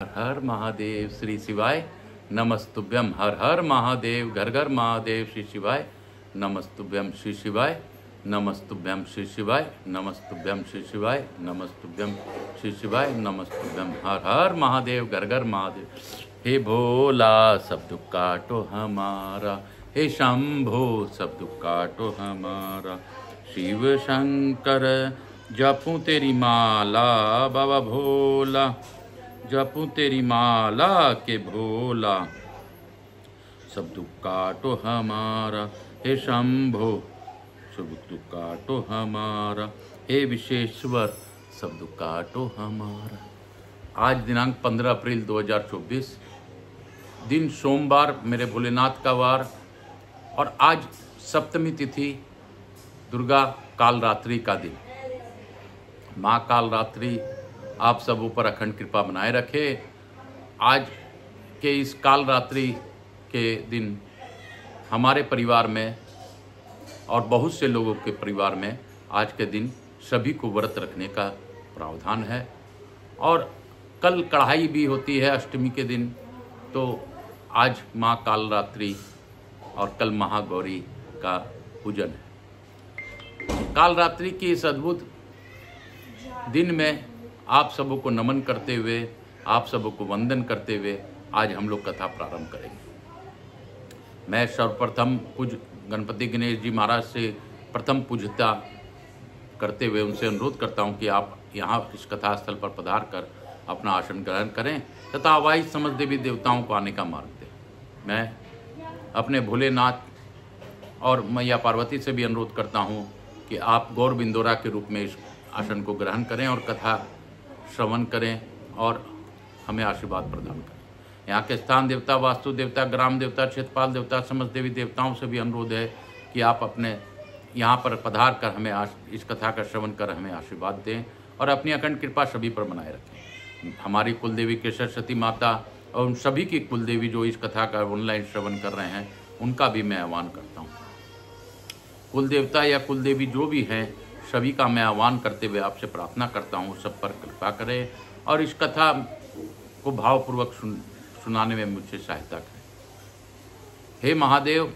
हर हर महादेव श्री शिवाय नमस्तुभ्यम। हर हर महादेव घर घर महादेव श्री शिवाय नमस्तुभ्यम श्री शिवाय नमस्तुभ्यम श्री शिवाय नमस्तुभ्यम श्री शिवाय नमस्तुभ्यम श्री शिवाय नमस्तुभ्यम। हर हर महादेव घर घर महादेव। हे भोला सब दुख काटो हमारा, हे शंभो सब दुख काटो हमारा। शिव शंकर जपूं तेरी माला, बाबा भोला जपूं तेरी माला के भोला। सब दुख काटो हमारा, हे शंभो सब दुख काटो हमारा। हे विशेश्वर सब दुख काटो हमारा। आज दिनांक 15 अप्रैल 2024, दिन सोमवार, मेरे भोलेनाथ का वार, और आज सप्तमी तिथि, दुर्गा कालरात्रि का दिन। माँ कालरात्रि आप सब ऊपर अखंड कृपा बनाए रखे। आज के इस कालरात्रि के दिन हमारे परिवार में और बहुत से लोगों के परिवार में आज के दिन सभी को व्रत रखने का प्रावधान है। और कल कढ़ाई भी होती है अष्टमी के दिन, तो आज माँ कालरात्रि और कल महागौरी का पूजन है। कालरात्रि की इस अद्भुत दिन में आप सबों को नमन करते हुए, आप सबों को वंदन करते हुए आज हम लोग कथा प्रारंभ करेंगे। मैं सर्वप्रथम पूज्य गणपति गणेश जी महाराज से प्रथम पूज्यता करते हुए उनसे अनुरोध करता हूं कि आप यहाँ इस कथा स्थल पर पधार कर अपना आसन ग्रहण करें तथा आवाहित समस्त देवी देवताओं को आने का मार्ग दें। मैं अपने भोलेनाथ और मैया पार्वती से भी अनुरोध करता हूँ कि आप गौर बिंदोरा के रूप में इस आसन को ग्रहण करें और कथा श्रवण करें और हमें आशीर्वाद प्रदान करें। यहाँ के स्थान देवता, वास्तु देवता, ग्राम देवता, क्षेत्रपाल देवता, समस्त देवी देवताओं से भी अनुरोध है कि आप अपने यहाँ पर पधार कर हमें इस कथा का श्रवण कर हमें आशीर्वाद दें और अपनी अखंड कृपा सभी पर बनाए रखें। हमारी कुलदेवी के सरस्वती माता और उन सभी की कुलदेवी जो इस कथा का ऑनलाइन श्रवण कर रहे हैं, उनका भी मैं आह्वान करता हूँ। कुलदेवता या कुलदेवी जो भी हैं, सभी का मैं आह्वान करते हुए आपसे प्रार्थना करता हूँ सब पर कृपा करें और इस कथा को भावपूर्वक सुनाने में मुझसे सहायता करें। हे महादेव,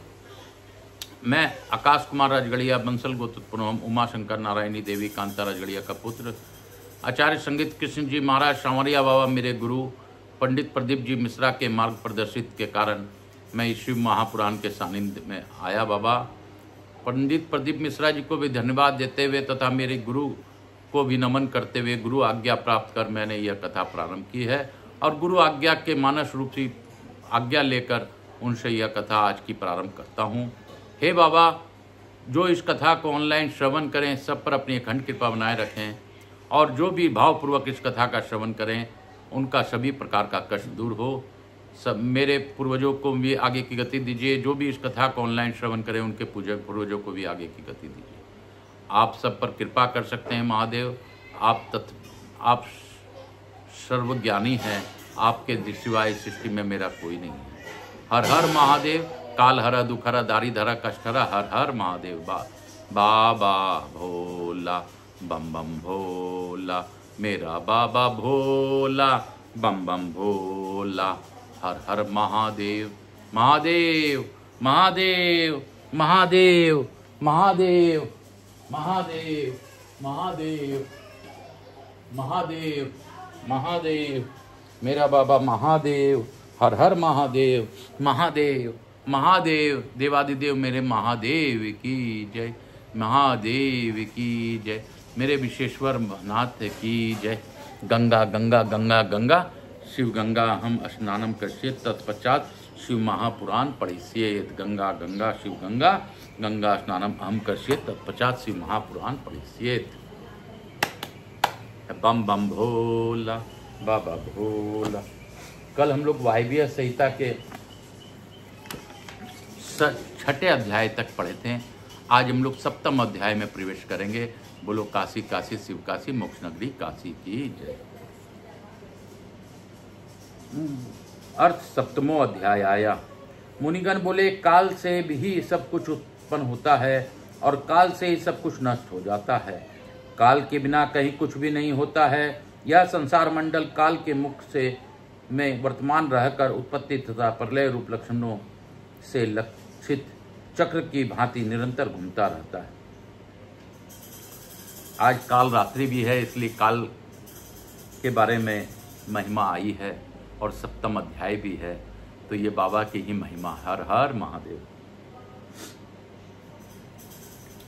मैं आकाश कुमार राजगढ़िया, बंसल गोत्रोत्पन्न, उमा शंकर नारायणी देवी कांता राजगढ़िया का पुत्र, आचार्य संगीत कृष्ण जी महाराज सांवरिया बाबा मेरे गुरु पंडित प्रदीप जी मिश्रा के मार्ग प्रदर्शित के कारण मैं इस शिव महापुराण के सानिध्य में आया। बाबा पंडित प्रदीप मिश्रा जी को भी धन्यवाद देते हुए तथा मेरे गुरु को भी नमन करते हुए गुरु आज्ञा प्राप्त कर मैंने यह कथा प्रारंभ की है और गुरु आज्ञा के मानस रूप से आज्ञा लेकर उनसे यह कथा आज की प्रारंभ करता हूँ। हे बाबा, जो इस कथा को ऑनलाइन श्रवण करें सब पर अपनी अखंड कृपा बनाए रखें और जो भी भावपूर्वक इस कथा का श्रवण करें उनका सभी प्रकार का कष्ट दूर हो। सब मेरे पूर्वजों को भी आगे की गति दीजिए, जो भी इस कथा को ऑनलाइन श्रवण करें उनके पूर्वजों को भी आगे की गति दीजिए। आप सब पर कृपा कर सकते हैं महादेव, आप सर्वज्ञानी हैं, आपके सिवाय सृष्टि में मेरा कोई नहीं है। हर हर महादेव, काल हरा दुख हरा दारी धरा कष्ट हरा। हर हर महादेव। बाबा भोला बम बम भोला, मेरा बाबा भोला बम बम भोला। हर हर महादेव। महादेव महादेव महादेव महादेव महादेव महादेव महादेव महादेव, मेरा बाबा महादेव। हर हर महादेव। महादेव महादेव, देवादिदेव मेरे महादेव की जय, महादेव की जय, मेरे विश्वेश्वर नाथ की जय। गंगा गंगा गंगा गंगा शिव गंगा हम स्नानम करिष्येत, तत्पश्चात शिव महापुराण पढ़िष्येत। गंगा गंगा शिव गंगा गंगा स्नानम हम करिष्येत, तत्पश्चात शिव महापुराण पढ़िष्येत। बम बम भोला बाबा भोला। कल हम लोग वायव्य संहिता के 6ठे अध्याय तक पढ़े थे। आज हम लोग 7वें अध्याय में प्रवेश करेंगे। बोलो काशी काशी शिव काशी मोक्ष नगरी काशी की जय। अर्थ 7वां अध्याय आया। मुनिगण बोले, काल से भी सब कुछ उत्पन्न होता है और काल से ही सब कुछ नष्ट हो जाता है। काल के बिना कहीं कुछ भी नहीं होता है। यह संसार मंडल काल के मुख से में वर्तमान रहकर उत्पत्ति तथा प्रलय रूप लक्षणों से लक्षित चक्र की भांति निरंतर घूमता रहता है। आज काल रात्रि भी है, इसलिए काल के बारे में महिमा आई है और 7वां अध्याय भी है, तो ये बाबा की ही महिमा। हर हर महादेव।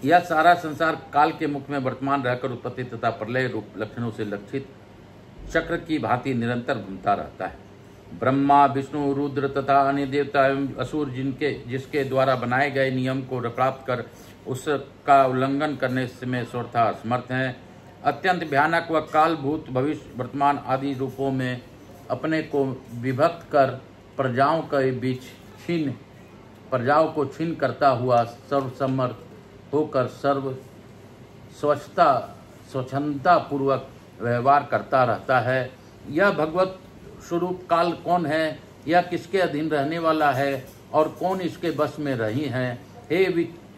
यह सारा संसार काल के मुख में वर्तमान रहकर उत्पत्ति तथा प्रलय रूप लक्षणों से लक्षित चक्र की भांति निरंतर घूमता रहता है। ब्रह्मा, विष्णु, रुद्र तथा अन्य देवता एवं असुर जिसके द्वारा बनाए गए नियम को प्राप्त कर उसका उल्लंघन करने में स्वतः असमर्थ हैं। अत्यंत भयानक व काल, भूत, भविष्य, वर्तमान आदि रूपों में अपने को विभक्त कर प्रजाओं को छीन करता हुआ सर्वसमर्थ होकर स्वच्छंदता पूर्वक व्यवहार करता रहता है। यह भगवत स्वरूप काल कौन है, यह किसके अधीन रहने वाला है और कौन इसके बस में रही हैं? हे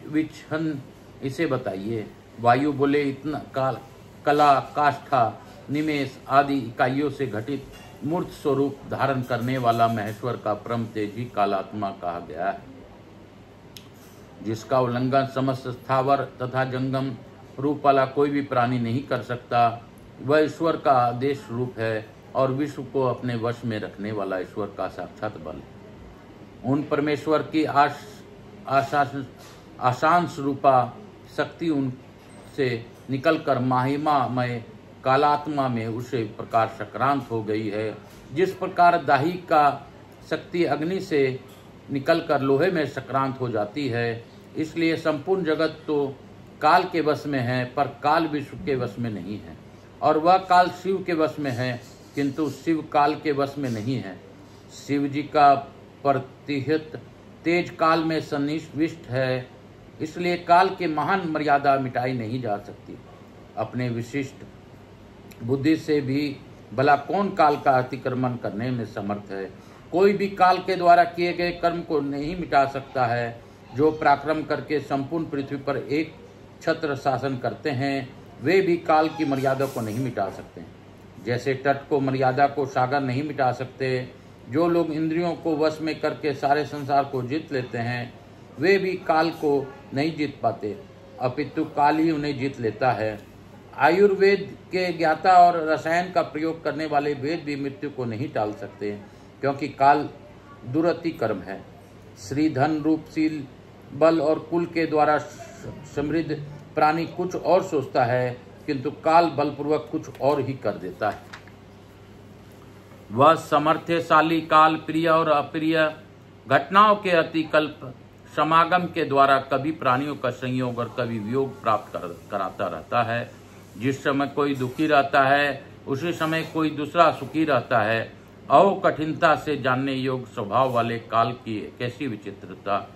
विच्छन, इसे बताइए। वायु बोले, इतना कला, काष्ठा, निमेष आदि इकाइयों से घटित मूर्त स्वरूप धारण करने वाला महेश्वर का परम तेज ही कालात्मा कहा गया है, जिसका उल्लंघन समस्त स्थावर तथा जंगम रूप वाला कोई भी प्राणी नहीं कर सकता। वह ईश्वर का आदेश रूप है और विश्व को अपने वश में रखने वाला ईश्वर का साक्षात बल। उन परमेश्वर की आशांश रूपा शक्ति उनसे निकलकर महिमामय कालात्मा में उसे प्रकार संक्रांत हो गई है। जिस प्रकार दाही का शक्ति अग्नि से निकलकर लोहे में संक्रांत हो जाती है, इसलिए संपूर्ण जगत तो काल के वश में है, पर काल विश्व के वश में नहीं है। और वह काल शिव के वश में है, किंतु शिव काल के वश में नहीं है। शिव जी का प्रतिहित तेज काल में सन्निविष्ट है, इसलिए काल के महान मर्यादा मिटाई नहीं जा सकती। अपने विशिष्ट बुद्धि से भी भला कौन काल का अतिक्रमण करने में समर्थ है? कोई भी काल के द्वारा किए गए कर्म को नहीं मिटा सकता है। जो पराक्रम करके संपूर्ण पृथ्वी पर एक छत्र शासन करते हैं, वे भी काल की मर्यादा को नहीं मिटा सकते। जैसे तट को मर्यादा को सागर नहीं मिटा सकते, जो लोग इंद्रियों को वश में करके सारे संसार को जीत लेते हैं, वे भी काल को नहीं जीत पाते, अपितु काल ही उन्हें जीत लेता है। आयुर्वेद के ज्ञाता और रसायन का प्रयोग करने वाले वेद भी मृत्यु को नहीं टाल सकते, क्योंकि काल दुरति कर्म है। श्री धन, रूप, शील, बल और कुल के द्वारा समृद्ध प्राणी कुछ और सोचता है, किंतु काल बलपूर्वक कुछ और ही कर देता है। वह समर्थशाली काल प्रिय और अप्रिय घटनाओं के अतिकल्प समागम के द्वारा कभी प्राणियों का संयोग और कभी वियोग प्राप्त कराता रहता है। जिस समय कोई दुखी रहता है, उसी समय कोई दूसरा सुखी रहता है। अहो कठिनता से जानने योग्य स्वभाव वाले काल की कैसी विचित्रता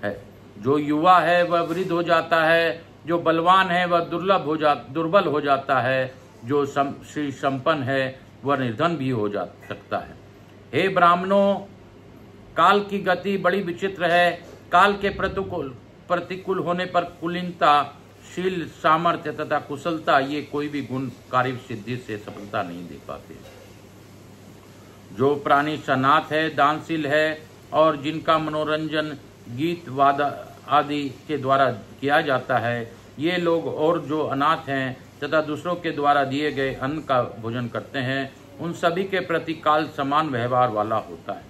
है। जो युवा है वह वृद्ध हो जाता है, जो बलवान है वह दुर्बल हो जाता है, जो श्री संपन्न है वह निर्धन भी हो सकता है। हे ब्राह्मणों, काल की गति बड़ी विचित्र है। काल के प्रतिकूल होने पर कुलीनता, शील, सामर्थ्य तथा कुशलता, ये कोई भी गुण कार्य सिद्धि से सफलता नहीं दे पाते। जो प्राणी सनाथ है, दानशील है और जिनका मनोरंजन गीत वाद आदि के द्वारा किया जाता है, ये लोग और जो अनाथ हैं तथा दूसरों के द्वारा दिए गए अन्न का भोजन करते हैं, उन सभी के प्रति काल समान व्यवहार वाला होता है।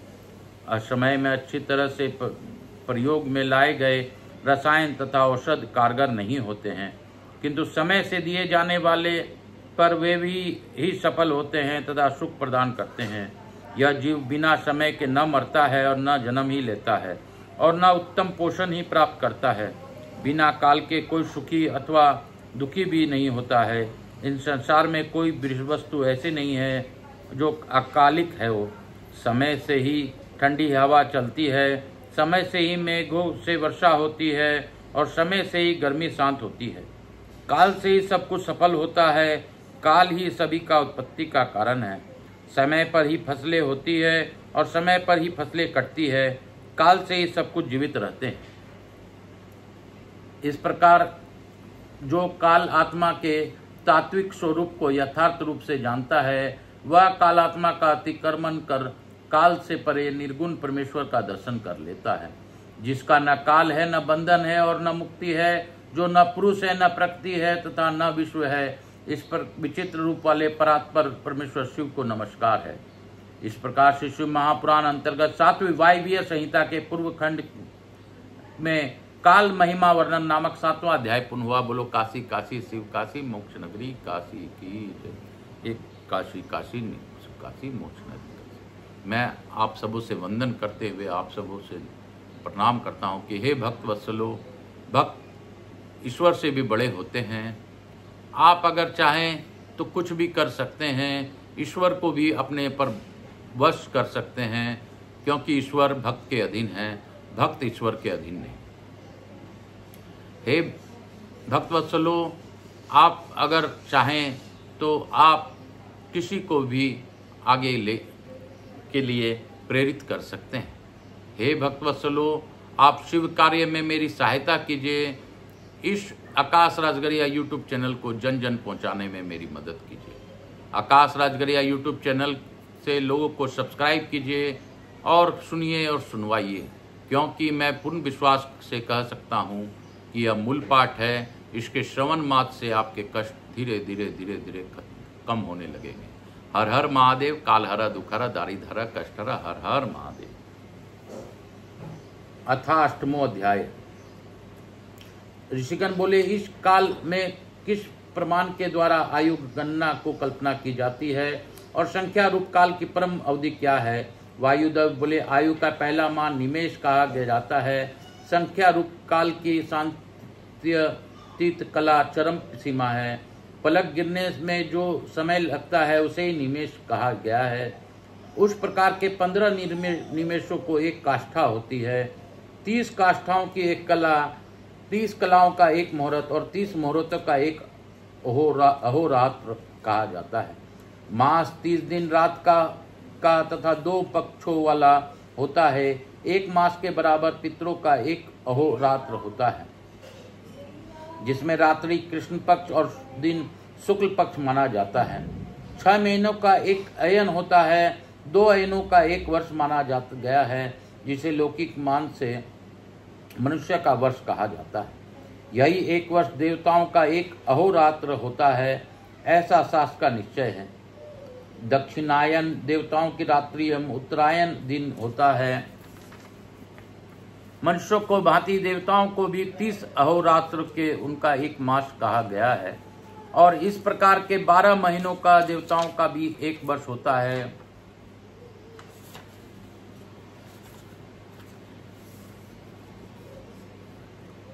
असमय में अच्छी तरह से प्रयोग में लाए गए रसायन तथा औषध कारगर नहीं होते हैं, किंतु समय से दिए जाने वाले पर वे भी ही सफल होते हैं तथा सुख प्रदान करते हैं। यह जीव बिना समय के न मरता है और न जन्म ही लेता है और न उत्तम पोषण ही प्राप्त करता है। बिना काल के कोई सुखी अथवा दुखी भी नहीं होता है। इन संसार में कोई वस्तु ऐसी नहीं है जो अकालिक है। वो समय से ही ठंडी हवा चलती है, समय से ही मेघों से वर्षा होती है और समय से ही गर्मी शांत होती है। काल से ही सब कुछ सफल होता है। काल ही सभी का उत्पत्ति का कारण है। समय पर ही फसलें होती है और समय पर ही फसलें कटती है। काल से ही सब कुछ जीवित रहते हैं। इस प्रकार जो काल आत्मा के तात्विक स्वरूप को यथार्थ रूप से जानता है, वह कालात्मा का अतिक्रमण कर काल से परे निर्गुण परमेश्वर का दर्शन कर लेता है, जिसका न काल है, न बंधन है और न मुक्ति है, जो न पुरुष है, न प्रकृति है तथा न विश्व है। इस पर विचित्र रूप वाले परात्पर परमेश्वर शिव को नमस्कार है। इस प्रकार से शिव महापुराण अंतर्गत 7वीं वायवीय संहिता के पूर्व खंड में काल महिमा वर्णन नामक 7वां अध्याय पूर्ण हुआ। बोलो काशी काशी शिव काशी मोक्ष नगरी काशी की जय। एक काशी काशी काशी मोक्ष नगरी। मैं आप सबों से वंदन करते हुए आप सबों से प्रणाम करता हूँ कि हे भक्त वत्सलो, भक्त ईश्वर से भी बड़े होते हैं। आप अगर चाहें तो कुछ भी कर सकते हैं, ईश्वर को भी अपने पर वश कर सकते हैं, क्योंकि ईश्वर भक्त के अधीन है, भक्त ईश्वर के अधीन नहीं। हे भक्तवत्सलो, आप अगर चाहें तो आप किसी को भी आगे ले के लिए प्रेरित कर सकते हैं। हे भक्तवत्सलो, आप शिव कार्य में मेरी सहायता कीजिए। इस आकाश राजगरिया यूट्यूब चैनल को जन जन पहुंचाने में मेरी मदद कीजिए। आकाश राजगरिया यूट्यूब चैनल से लोगों को सब्सक्राइब कीजिए और सुनिए और सुनवाइए, क्योंकि मैं पूर्ण विश्वास से कह सकता हूँ कि यह मूल पाठ है। इसके श्रवण मात्र से आपके कष्ट धीरे धीरे धीरे धीरे कम होने लगेंगे। हर हर महादेव। कालहरा दुखहरा दारिधरा कष्टहरा। हर हर महादेव। अथाष्टमो अध्याय। ऋषिगण बोले, इस काल में किस प्रमाण के द्वारा आयु गणना को कल्पना की जाती है और संख्या रूप काल की परम अवधि क्या है? वायुदेव बोले, आयु का पहला मान निमेष कहा जाता है। संख्या रूप काल की शांत्यतीत कला चरम सीमा है। पलक गिरने में जो समय लगता है उसे ही निमेष कहा गया है। उस प्रकार के 15 निमेषों को एक काष्ठा होती है। 30 काष्ठाओं की एक कला, 30 कलाओं का एक मुहूर्त और 30 मुहूर्तों का एक अहोरात्र कहा जाता है। मास 30 दिन रात का तथा 2 पक्षों वाला होता है। एक मास के बराबर पितरों का एक अहोरात्र होता है, जिसमें रात्रि कृष्ण पक्ष और दिन शुक्ल पक्ष माना जाता है। 6 महीनों का एक अयन होता है। 2 अयनों का एक वर्ष माना गया है, जिसे लौकिक मान से मनुष्य का वर्ष कहा जाता है। यही एक वर्ष देवताओं का एक अहोरात्र होता है, ऐसा शास्त्र का निश्चय है। दक्षिणायन देवताओं की रात्रि एवं उत्तरायण दिन होता है। मनुष्यों को भांति देवताओं को भी 30 अहोरात्र के उनका एक मास कहा गया है, और इस प्रकार के 12 महीनों का देवताओं का भी एक वर्ष होता है।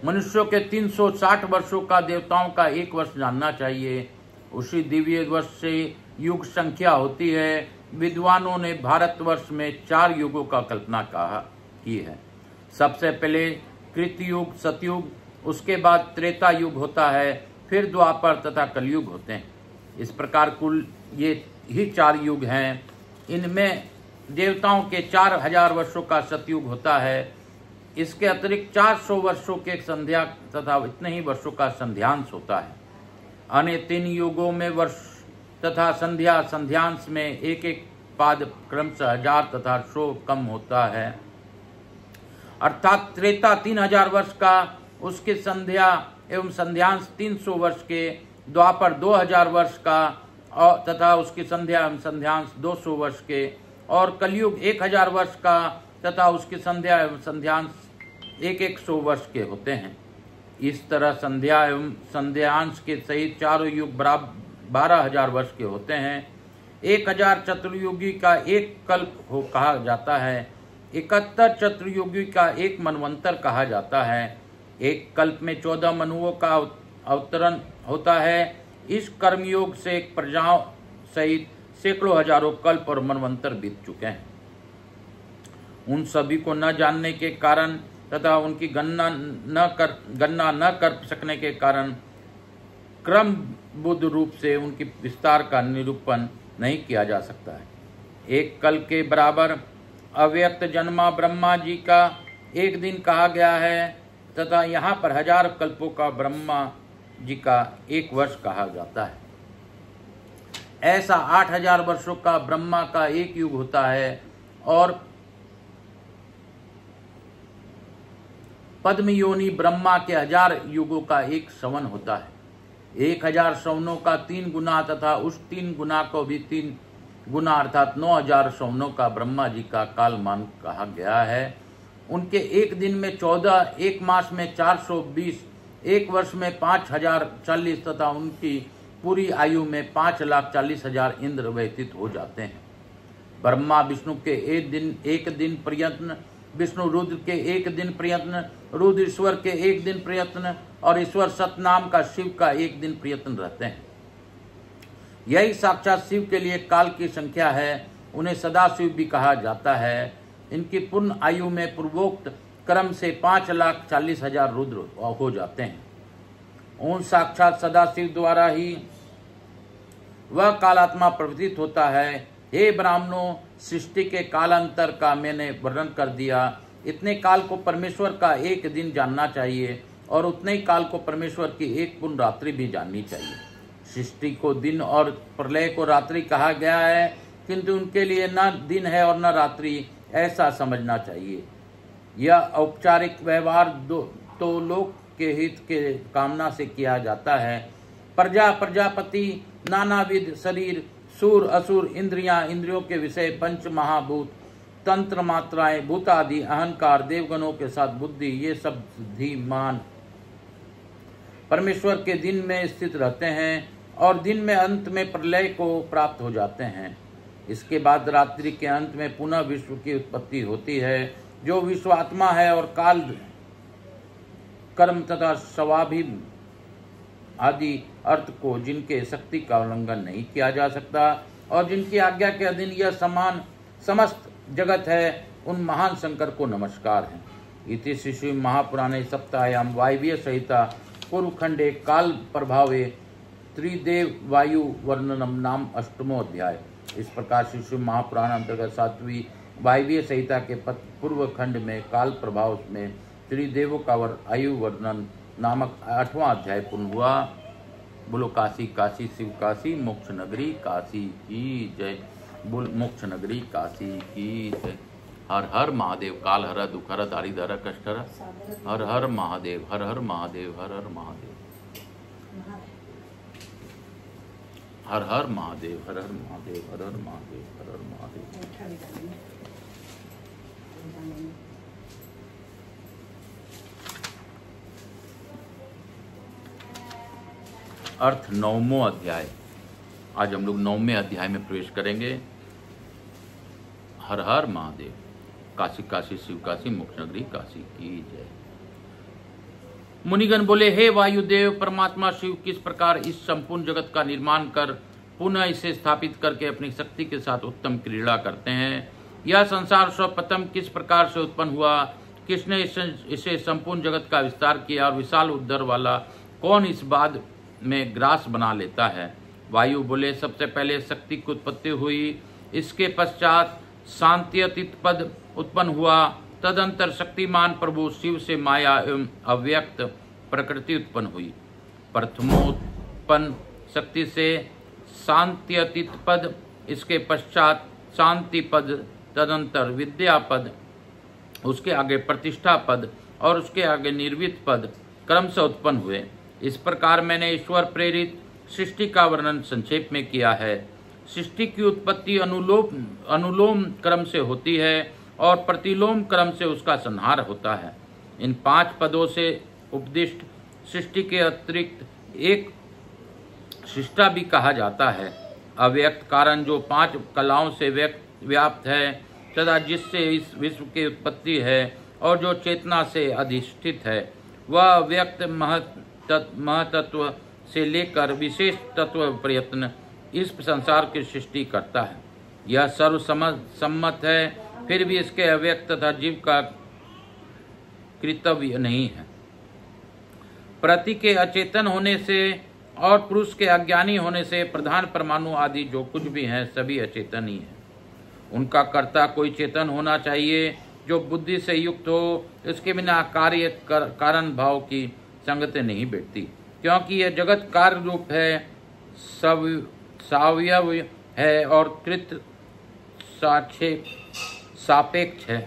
मनुष्यों के 360 वर्षों का देवताओं का एक वर्ष जानना चाहिए। उसी दिव्य वर्ष से युग संख्या होती है। विद्वानों ने भारतवर्ष में 4 युगों का कल्पना की है। सबसे पहले कृतयुग, सतयुग, उसके बाद त्रेता युग होता है, फिर द्वापर तथा कलयुग होते हैं। इस प्रकार कुल ये ही 4 युग हैं। इनमें देवताओं के 4000 वर्षों का सतयुग होता है। इसके अतिरिक्त 400 वर्षों के संध्या तथा इतने ही वर्षों का संध्यांश होता है। अन्य 3 युगों में वर्ष तथा संध्यांश में एक एक पाद क्रमशः 1000 तथा 100 कम होता है। अर्थात त्रेता 3000 वर्ष का, उसके संध्या एवं संध्यांश 300 वर्ष के, द्वापर 2000 वर्ष का और तथा उसकी संध्या एवं संध्यांश 200 वर्ष के, और कलयुग 1000 वर्ष का तथा उसकी संध्या एवं संध्यांश 100 वर्ष के होते हैं। इस तरह संध्या एवं संध्यांश के सहित 4 युग बराबर 12000 वर्ष के होते हैं। 1000 चतुर्युगी का एक कल्प कहा जाता है। 71 चतुर्युगी का एक मनवंतर कहा जाता है। एक कल्प में 14 मनुओं का अवतरण होता है। इस कर्मयोग से प्रजाओं सहित सैकड़ों हजारों कल्प और मनवंतर बीत चुके हैं। उन सभी को न जानने के कारण तथा उनकी गणना न कर सकने के कारण क्रम बुद्ध रूप से उनकी विस्तार का निरूपण नहीं किया जा सकता है। एक कल्प के बराबर अव्यक्त जन्मा ब्रह्मा जी का एक दिन कहा गया है तथा यहाँ पर 1000 कल्पों का ब्रह्मा जी का एक वर्ष कहा जाता है। ऐसा 8000 वर्षों का ब्रह्मा का एक युग होता है और पद्म योनि ब्रह्मा के 1000 युगों का एक श्रवण होता है। 1000 श्रवणों का 3 गुना तथा उस 3 गुना को भी 3 गुना अर्थात 9000 श्रवणों का ब्रह्मा जी का कालमान कहा गया है। उनके एक दिन में 14, एक मास में 420, एक वर्ष में 5040 तथा उनकी पूरी आयु में 5,40,000 इंद्र व्यतीत हो जाते हैं। ब्रह्मा विष्णु के एक दिन प्रयत्न, विष्णु रुद्र के एक दिन प्रयत्न, रुद्र ईश्वर के एक दिन प्रयत्न और ईश्वर सतनाम का शिव का एक दिन प्रयत्न रहते हैं। यही साक्षात शिव के लिए काल की संख्या है। उन्हें सदाशिव भी कहा जाता है। इनकी पूर्ण आयु में पूर्वोक्त क्रम से 5,40,000 रुद्र हो जाते हैं। उन साक्षात सदाशिव द्वारा ही वह कालात्मा प्रवृत्त होता है। हे ब्राह्मणों, सृष्टि के कालांतर का मैंने वर्णन कर दिया। इतने काल को परमेश्वर का एक दिन जानना चाहिए और उतने ही काल को परमेश्वर की एक पूर्ण रात्रि भी जाननी चाहिए। सृष्टि को दिन और प्रलय को रात्रि कहा गया है, किंतु उनके लिए न दिन है और न रात्रि, ऐसा समझना चाहिए। यह औपचारिक व्यवहार तो लोक के हित के कामना से किया जाता है। प्रजापति, नानाविध शरीर, सूर असुर, इंद्रियां, इंद्रियों के विषय, पंच महाभूत, तंत्र मात्राएं, भूतादि, अहंकार, देवगणों के साथ बुद्धि, ये सब धीमान परमेश्वर के दिन में स्थित रहते हैं और दिन में अंत में प्रलय को प्राप्त हो जाते हैं। इसके बाद रात्रि के अंत में पुनः विश्व की उत्पत्ति होती है, जो विश्व आत्मा है और काल, कर्म तथा स्वाभि आदि अर्थ को जिनके शक्ति का उल्लंघन नहीं किया जा सकता और जिनकी आज्ञा के अधीन यह समस्त जगत है, उन महान शंकर को नमस्कार है। इति श्री महापुराणे सप्तायाम वायव्य संहिता पूर्वखंडे काल प्रभावे त्रिदेव वायु वर्णनम नाम 8वां अध्याय। इस प्रकार श्री महापुराण अंतर्गत 7वीं वायव्य संहिता के पूर्व खंड में काल प्रभाव में त्रिदेवों का आयु वर्णन नामक 8वां अध्याय पूर्ण हुआ। बोलो काशी काशी शिव काशी, मोक्ष नगरी काशी की जय। बोल मोक्ष नगरी काशी की जय। हर हर महादेव। काल हर, दुख हर, दारिद्र कष्ट हर। हर हर महादेव, हर हर महादेव, हर हर महादेव, हर हर महादेव, हर हर महादेव, हर हर महादेव, हर हर महादेव। अर्थ 9वां अध्याय। आज हम लोग 9वें अध्याय में प्रवेश करेंगे। हर हर महादेव। काशी काशी शिव काशी, मोक्ष नगरी काशी की जय। मुनिगण बोले, हे वायुदेव, परमात्मा शिव किस प्रकार इस संपूर्ण जगत का निर्माण कर पुनः इसे स्थापित करके अपनी शक्ति के साथ उत्तम क्रीड़ा करते हैं। यह संसार सर्वप्रथम किस प्रकार से उत्पन्न हुआ, किसने इसे संपूर्ण जगत का विस्तार किया और विशाल उदर वाला कौन इस बाद में ग्रास बना लेता है। वायु बोले, सबसे पहले शक्ति की उत्पत्ति हुई, इसके पश्चात शांत्यतीत पद उत्पन्न हुआ, तदंतर शक्तिमान प्रभु शिव से माया एवं अव्यक्त प्रकृति उत्पन्न हुई। प्रथमोत्पन्न शक्ति से शांत्यतीत पद, इसके पश्चात शांति पद, तदंतर विद्या पद, उसके आगे प्रतिष्ठा पद और उसके आगे निर्वित पद क्रम से उत्पन्न हुए। इस प्रकार मैंने ईश्वर प्रेरित सृष्टि का वर्णन संक्षेप में किया है। सृष्टि की उत्पत्ति अनुलोम क्रम से होती है और प्रतिलोम क्रम से उसका संहार होता है। इन 5 पदों से उपदिष्ट सृष्टि के अतिरिक्त एक सृष्टा भी कहा जाता है। अव्यक्त कारण जो 5 कलाओं से व्याप्त है तथा जिससे इस विश्व की उत्पत्ति है और जो चेतना से अधिष्ठित है, वह व्यक्त महतत्व से लेकर विशेष तत्व प्रयत्न इस संसार की सृष्टि करता है। यह सर्वसम्मत है, फिर भी इसके अव्यक्त तथा जीव का कर्तव्य नहीं है। प्रति के अचेतन होने से और पुरुष के अज्ञानी होने से प्रधान परमाणु आदि जो कुछ भी हैं सभी अचेतन ही हैं। उनका कर्ता कोई चेतन होना चाहिए जो बुद्धि से युक्त हो। इसके बिना कार्य कारण भाव की संगति नहीं बैठती, क्योंकि यह जगत कार्य रूप है। सब सावयव है और कृत सापेक्ष है।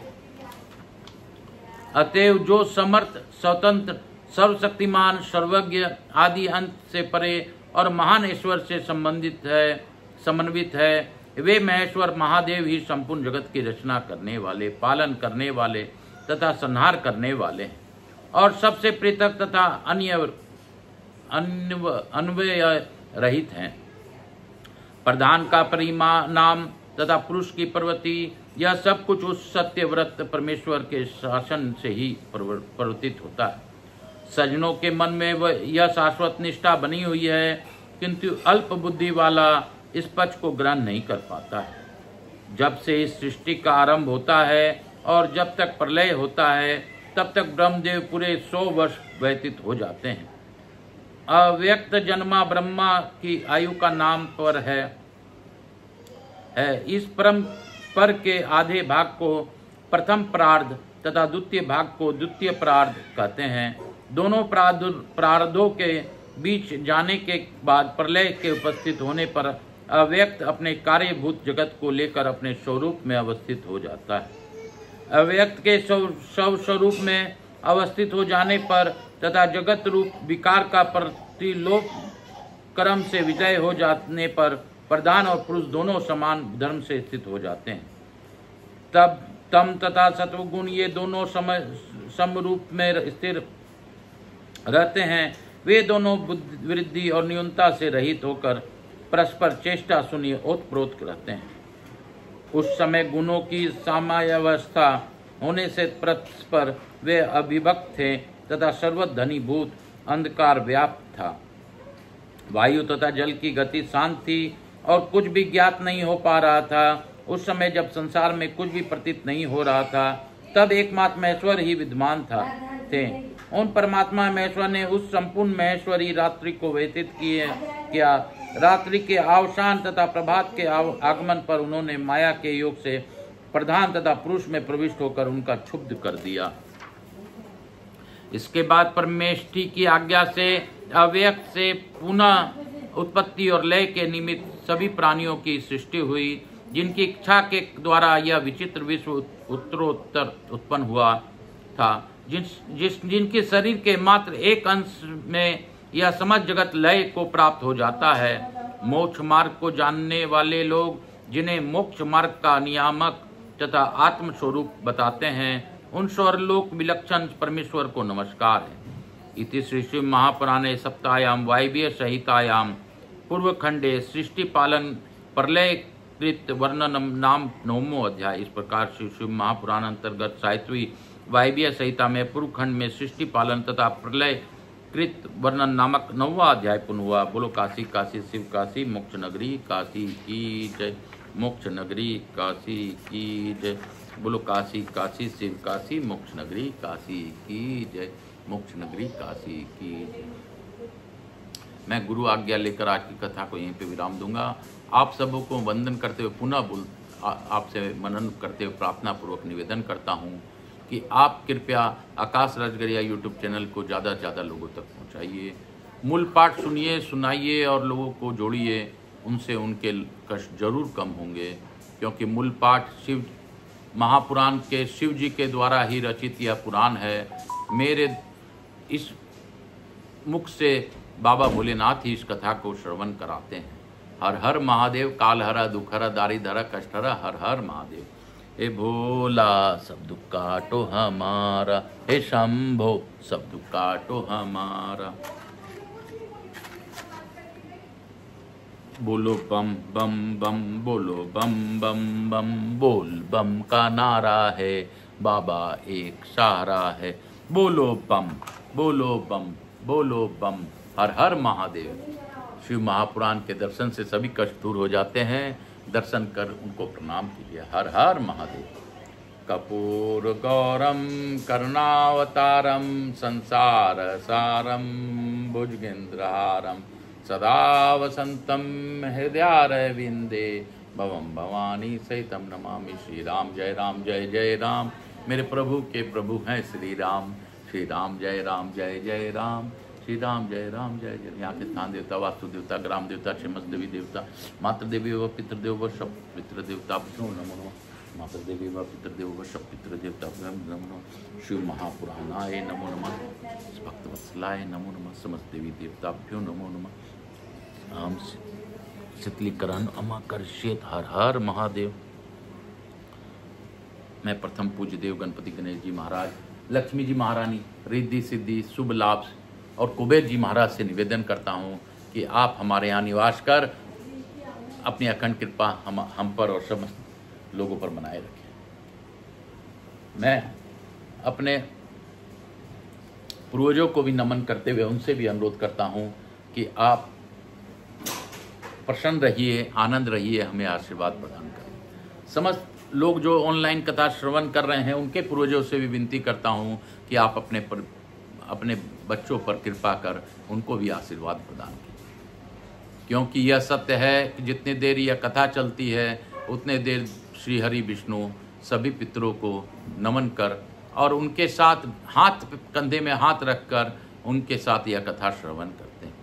अतएव जो समर्थ, स्वतंत्र, सर्वशक्तिमान, सर्वज्ञ आदि अंत से परे और महान ईश्वर से समन्वित है, वे महेश्वर महादेव ही संपूर्ण जगत की रचना करने वाले, पालन करने वाले तथा संहार करने वाले हैं और सबसे पृथक तथा अन्वय रहित हैं। प्रधान का परिणाम तथा पुरुष की प्रवृत्ति, यह सब कुछ उस सत्यव्रत परमेश्वर के शासन से ही प्रवर्तित होता है। सज्जनों के मन में यह शाश्वत निष्ठा बनी हुई है, किंतु अल्प बुद्धि वाला इस पक्ष को ग्रहण नहीं कर पाता है। जब से इस सृष्टि का आरंभ होता है और जब तक प्रलय होता है, तब तक ब्रह्मदेव पूरे 100 वर्ष व्यतीत हो जाते हैं। अव्यक्त जन्मा ब्रह्मा की आयु का नाम पर है। इस परम पर के आधे भाग को प्रथम प्रार्ध तथा द्वितीय भाग को द्वितीय प्रार्ध कहते हैं। दोनों प्रार्धों के बीच जाने के बाद प्रलय के उपस्थित होने पर अव्यक्त अपने कार्यभूत जगत को लेकर अपने स्वरूप में अवस्थित हो जाता है। अव्यक्त के स्वरूप में अवस्थित हो जाने पर तथा जगत रूप विकार का प्रतिलोप कर्म से विजय हो जाने पर प्रधान और पुरुष दोनों समान धर्म से स्थित हो जाते हैं। तब तम तथा सत्वगुण ये दोनों समरूप में स्थिर रहते हैं। वे दोनों वृद्धि और न्यूनता से रहित होकर परस्पर चेष्टा शून्य ओतप्रोत रहते हैं। उस समय गुणों की साम्यावस्था होने से परस्पर वे अभिभक्त थे तथा सर्वधनीभूत अंधकार व्याप्त था। वायु तथा जल की गति शांत थी और कुछ भी ज्ञात नहीं हो पा रहा था। उस समय जब संसार में कुछ भी प्रतीत नहीं हो रहा था, तब एकमात्र महेश्वर ही विद्यमान थे। उन परमात्मा महेश्वर ने उस संपूर्ण महेश्वरी रात्रि को व्यतीत किया। रात्रि के अवसान तथा प्रभात के आगमन पर उन्होंने माया के योग से प्रधान तथा पुरुष में प्रविष्ट होकर उनका क्षुब्ध कर दिया। इसके बाद परमेष्ठी की आज्ञा से अव्यक्त से पुनः उत्पत्ति और लय के निमित्त सभी प्राणियों की सृष्टि हुई, जिनकी इच्छा के द्वारा यह विचित्र विश्व उत्तरोत्तर उत्पन्न हुआ था। जिनके शरीर के मात्र एक अंश में यह समस्त जगत लय को प्राप्त हो जाता है। मोक्ष मार्ग को जानने वाले लोग, जिन्हें मोक्ष मार्ग का नियामक तथा आत्म स्वरूप बताते हैं, उन स्वर्लोक विलक्षण परमेश्वर को नमस्कार है। इति श्री शिव महापुराणे सप्तायाम वायव्य संहितायाम पूर्वखंडे सृष्टि पालन प्रलय कृत वर्णनम नाम 9वां अध्याय। इस प्रकार श्री शिव महापुराण अंतर्गत 7वीं वायव्य संहिता में पूर्व खंड में सृष्टि पालन तथा प्रलय कृत वर्णन नामक 9वां अध्याय पूर्ण हुआ। बोलो काशी काशी शिव काशी मोक्ष नगरी काशी की जय। मोक्ष नगरी काशी की जय। बोलो काशी काशी शिव काशी मोक्ष नगरी काशी की जय। मोक्ष नगरी काशी की जय। मैं गुरु आज्ञा लेकर आज की कथा को यहीं पे विराम दूंगा। आप सबों को वंदन करते हुए पुनः आपसे मनन करते हुए प्रार्थना पूर्वक निवेदन करता हूँ कि आप कृपया आकाश राजगरिया यूट्यूब चैनल को ज़्यादा से ज़्यादा लोगों तक पहुँचाइए। मूल पाठ सुनिए, सुनाइए और लोगों को जोड़िए। उनसे उनके कष्ट जरूर कम होंगे, क्योंकि मूल पाठ शिव महापुराण के शिव जी के द्वारा ही रचित यह पुराण है। मेरे इस मुख से बाबा भोलेनाथ ही इस कथा को श्रवण कराते हैं। हर हर महादेव। काल हरा दुख हरा दारी धरा कष्ट हरा। हर हर महादेव। हे भोला सब दुख काटो हमारा, हे शंभो सब दुख काटो हमारा। बोलो बम बम बम, बोलो बम बम बम, बोल बम का नारा है, बाबा एक सहारा है। बोलो बम, बोलो बम, बोलो बम। हर हर महादेव। शिव महापुराण के दर्शन से सभी कष्ट दूर हो जाते हैं। दर्शन कर उनको प्रणाम कीजिए। हर हर महादेव। कपूर गौरम करुणावतारम संसार सारम भुजगेंद्रहारम सदा वसंतम हृदयारविंदे भवम भवानी सहितम नमामि। श्री राम जय राम जय जय राम। मेरे प्रभु के प्रभु हैं श्री राम। श्री राम जय राम जय जय राम। श्री राम जय जय। यहाँ के स्थान देवता, वास्तु देवता, ग्राम देवता, क्षमस देवी देवता, मातृ देवी व पितृदेव व सब पितृ देवता नमो नमः। मातृ देवी व पितृदेव व सब पितृ देवता नमो नमः। शिव महापुराणाय नमो नमः। भक्तवत्सलाय नमो नमः। समस्त देवी देवताभ्यो नमो नमः। हम शीतलीकरण अमाकर्षित। हर हर महादेव। मैं प्रथम पूज्य देव गणपति गणेश जी महाराज, लक्ष्मी जी महारानी, रिद्धि सिद्धि शुभ लाभ और कुबेर जी महाराज से निवेदन करता हूँ कि आप हमारे यहाँ निवास कर अपनी अखंड कृपा हम पर और समस्त लोगों पर बनाए रखें। मैं अपने पूर्वजों को भी नमन करते हुए उनसे भी अनुरोध करता हूँ कि आप प्रसन्न रहिए, आनंद रहिए, हमें आशीर्वाद प्रदान करें। समस्त लोग जो ऑनलाइन कथा श्रवण कर रहे हैं उनके पूर्वजों से भी विनती करता हूं कि आप अपने बच्चों पर कृपा कर उनको भी आशीर्वाद प्रदान करें, क्योंकि यह सत्य है कि जितनी देर यह कथा चलती है उतने देर श्री हरि विष्णु सभी पितरों को नमन कर और उनके साथ हाथ कंधे में हाथ रखकर उनके साथ यह कथा श्रवण करते हैं।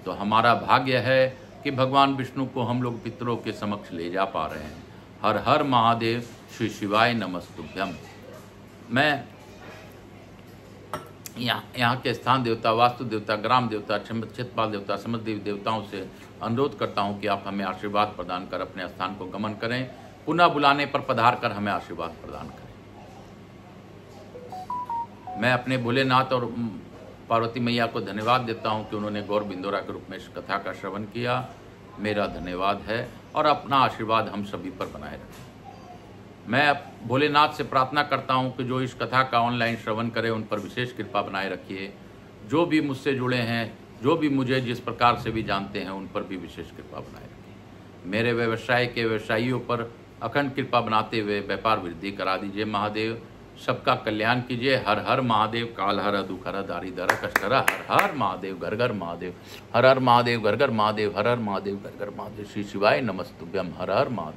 तो हमारा भाग्य है कि भगवान विष्णु को हम लोग पितरों के समक्ष ले जा पा रहे हैं। हर हर महादेव। श्री शिवाय नमस्तुभ्यम। मैं यहाँ के स्थान देवता, वास्तु देवता, ग्राम देवता, क्षेत्रपाल देवता, समस्त देवी देवताओं से अनुरोध करता हूँ कि आप हमें आशीर्वाद प्रदान कर अपने स्थान को गमन करें। पुनः बुलाने पर पधार कर हमें आशीर्वाद प्रदान करें। मैं अपने भोलेनाथ और पार्वती मैया को धन्यवाद देता हूँ कि उन्होंने गौर बिंदोरा के रूप में इस कथा का श्रवण किया। मेरा धन्यवाद है और अपना आशीर्वाद हम सभी पर बनाए रखें। मैं भोलेनाथ से प्रार्थना करता हूं कि जो इस कथा का ऑनलाइन श्रवण करें उन पर विशेष कृपा बनाए रखिए। जो भी मुझसे जुड़े हैं, जो भी मुझे जिस प्रकार से भी जानते हैं, उन पर भी विशेष कृपा बनाए रखिए। मेरे व्यवसाय के व्यवसायियों पर अखंड कृपा बनाते हुए व्यापार वृद्धि करा दीजिए महादेव। सबका कल्याण कीजिए। हर हर महादेव। काल हर दुख हर दारिद्र कष्ट हर। हर हर महादेव। घर घर महादेव। हर हर महादेव। घर घर महादेव। हर हर महादेव। घर घर महादेव। श्री शिवाय नमस्तुभ्यम। हर हर महादेव।